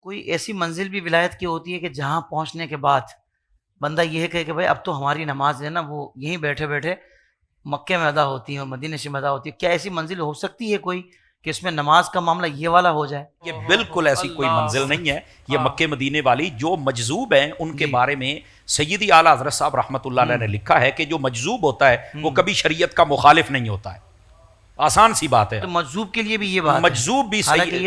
کوئی ایسی منزل بھی ولایت کی ہوتی ہے کہ جہاں پہنچنے کے بعد بندہ یہ کہے کہ بھائی اب تو ہماری نماز ہے نا وہ یہیں بیٹھے بیٹھے مکے میں ادا ہوتی ہے اور مدینے سے ادا ہوتی ہے، کیا ایسی منزل ہو سکتی ہے کوئی کہ اس میں نماز کا معاملہ یہ والا ہو جائے؟ یہ بالکل ایسی کوئی منزل نہیں ہے، یہ مکے مدینے والی جو مجذوب ہیں ان کے بارے میں سیدی اعلیٰ حضرت صاحب رحمۃ اللہ علیہ نے لکھا ہے کہ جو مجذوب ہوتا ہے وہ کبھی شریعت کا مخالف نہیں ہوتا ہے، آسان سی بات ہے۔ تو مجذوب کے لیے بھی یہ بات مجذوب بھی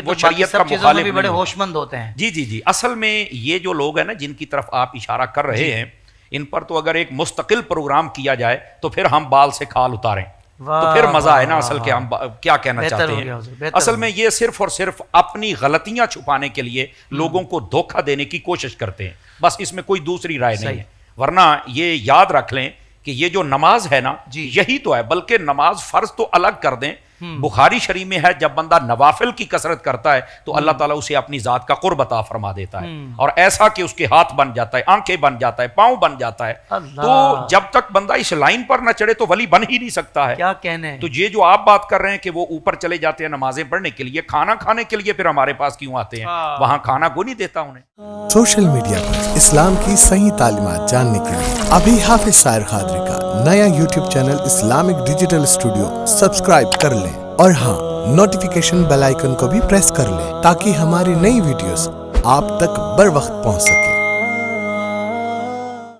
وہ شریعت کا مخالف بھی بڑے نہیں ہوش مند ہوتے ہیں۔ جی اصل میں یہ جو لوگ ہیں نا جن کی طرف آپ اشارہ کر رہے ہیں ان پر تو اگر ایک مستقل پروگرام کیا جائے تو پھر ہم بال سے کھال اتاریں تو پھر مزہ ہے نا۔ اصل کے ہم کیا کہنا چاہتے ہیں، اصل میں یہ صرف اور صرف اپنی غلطیاں چھپانے کے لیے لوگوں کو دھوکہ دینے کی کوشش کرتے ہیں، بس اس میں کوئی دوسری رائے نہیں ہے۔ ورنہ یہ یاد رکھ لیں کہ یہ جو نماز ہے نا یہی تو ہے، بلکہ نماز فرض تو الگ کر دیں، بخاری شریف میں ہے جب بندہ نوافل کی کثرت کرتا ہے تو اللہ تعالیٰ اسے اپنی ذات کا قرب عطا فرما دیتا ہے، اور ایسا کہ اس کے ہاتھ بن جاتا ہے، آنکھیں بن جاتا ہے، پاؤں بن جاتا ہے۔ تو جب تک بندہ اس لائن پر نہ چڑھے تو ولی بن ہی نہیں سکتا ہے۔ کیا کہنے تو یہ جو آپ بات کر رہے ہیں کہ وہ اوپر چلے جاتے ہیں نمازیں پڑھنے کے لیے، کھانا کھانے کے لیے پھر ہمارے پاس کیوں آتے ہیں؟ وہاں کھانا کو نہیں دیتا انہیں۔ سوشل میڈیا پر اسلام کی صحیح تعلیمات جاننے کے لیے ابھی حافظ سائر قادری کا نیا YouTube channel Islamic digital studio subscribe کر لیں، اور ہاں نوٹیفیکیشن بیل آئیکن کو بھی پریس کر لیں تاکہ ہماری نئی ویڈیوز آپ تک بر وقت پہنچ سکیں۔